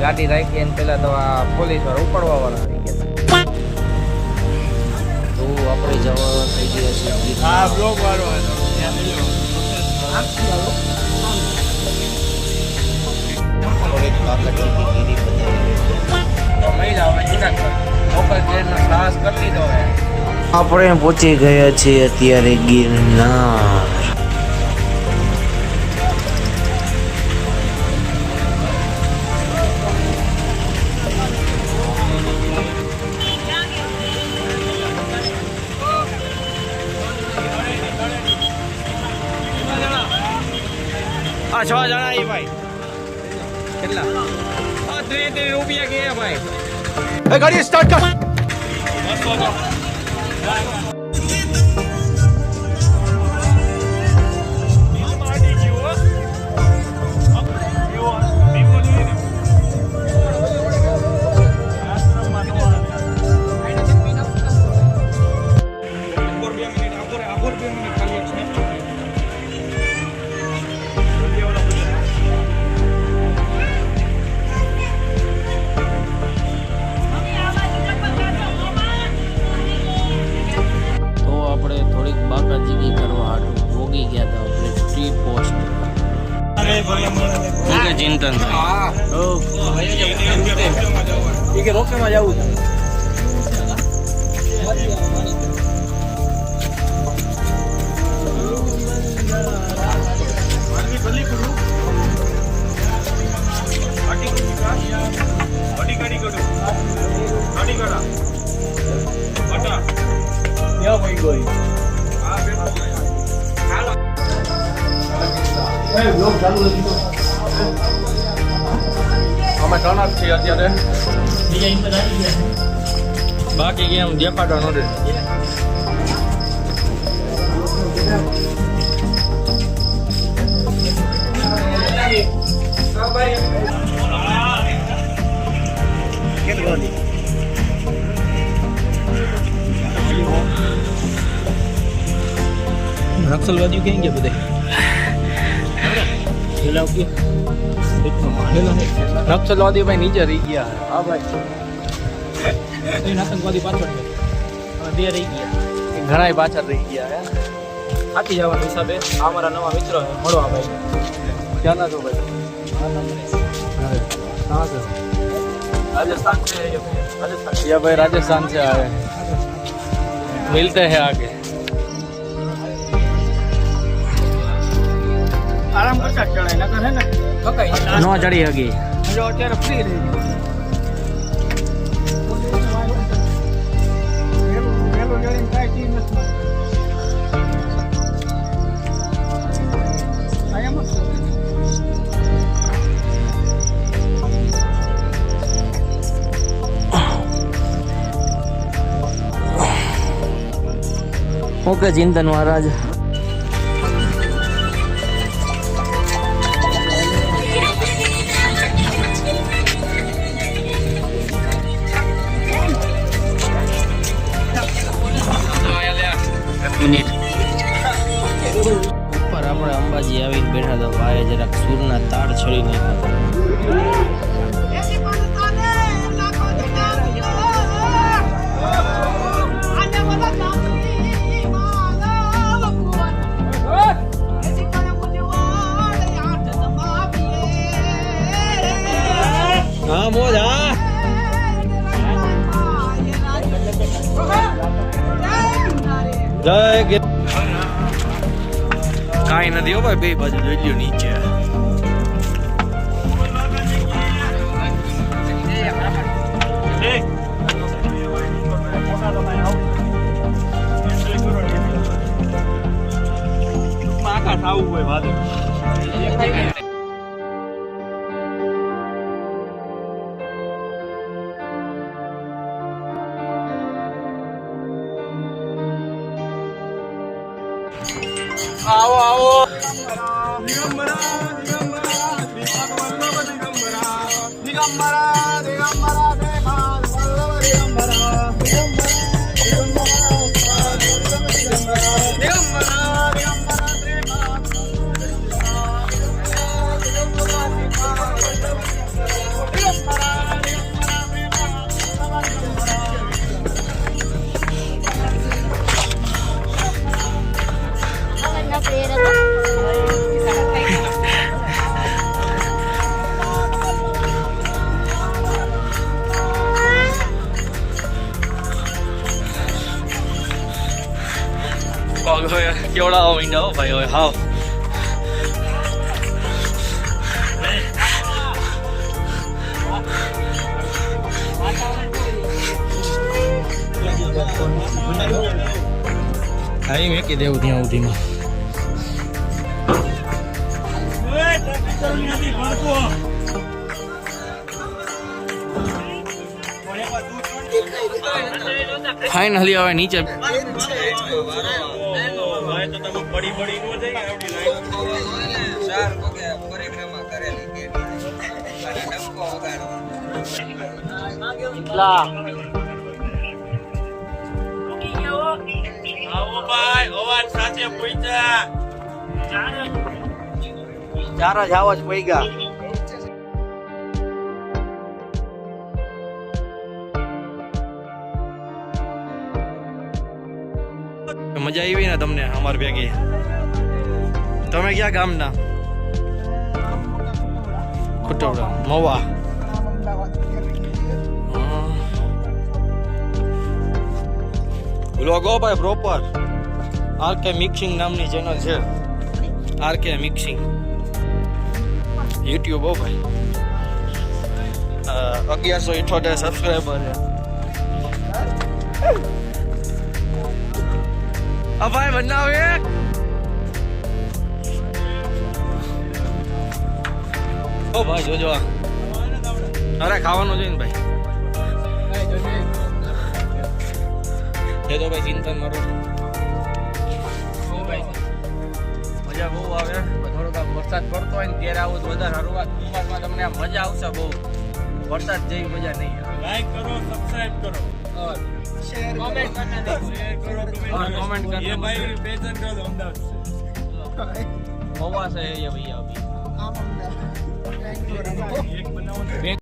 ગાડી રાખી એને પેલા તો આ પોલીસ વાળા ઉપાડવા વાળા આવી ગયા તો આપણે જવા થઈ ગયા છે હા બ્લોક વાળો હતો આપણે પહોંચી ગયા છીએ અત્યારે ગિરનાર. હા 6 જણા એ ભાઈ કેટલા 33 રૂપિયા ગયા ભાઈ. ગાડી સ્ટાર્ટ કર. ચિંતન કે રોકેમાં જવું અમે ટર્ન અપ છીએ અત્યારે બાકી કેમ દેખાડવા નોડે નક્સલવાદીઓ ક્યાં ગયા બધા નક્સલવાદી ભાઈ નીચે રહી ગયા. હા ભાઈ આતંકવાદી પાછળ બે રહી ગયા ઘણા પાછળ રહી ગયા હે આથી જવાના હિસાબે આ અમારા નવા મિત્રો છે મળવા ભાઈ ક્યાં ના છો ભાઈ राजस्थान से है राजस्थान ये भाई राजस्थान से आए मिलते हैं आगे आराम करता चढ़ाई ना करे ना थकाई नो चढ़ी हगी जो અત્યારે ફ્રી રહી મેલો જડીને કાઈ ચીજ નથી આયા મત ओके चिंतन महाराज ऊपर अपने अंबाजी आवीने बैठा तो भाई जरा सूरना ताड़ छड़ी नाख्या हाँ मोजा जय काई नहीं हो भाई बे बाजू જોઈ લ્યો નીચે આવું હોય વાદળ આવો આવો કેવડા મીંડા હો ભાઈ હવે હાવ અહીં મેકી દેવું ત્યાં સુધીમાં ફાઇનલી હવે નીચે ચાર જ આવો જ પડી ગયા મજા આવી ને તમને અમાર ભેગી તમે ક્યાં ગામના ખુટવડા મવા લોગો ભાઈ પ્રોપર આરકે મિક્સિંગ નામની ચેનલ છે આરકે મિક્સિંગ યુટ્યુબ હો ભાઈ 1178 સબસ્ક્રાઈબર છે આ ભાઈ બનાવે ઓ ભાઈ જોજો અરે ખાવાનું જોઈએ ને ભાઈ એ તો ભાઈ ચિંતન મારો મજા બહુ આવે થોડોક વરસાદ પડતો હોય ને ત્યારે આવું તો વધારે શરૂઆત કુંભારમાં તમને આ મજા આવશે બહુ વરસાદ જેવી મજા નહીં આવે લાઈક કરો સબસ્ક્રાઇબ કરો शेयर कमेंट करना शेयर करो कमेंट करना ये भाई बेचन का अहमदाबाद से मवा से ये भैया अभी एक बनाओ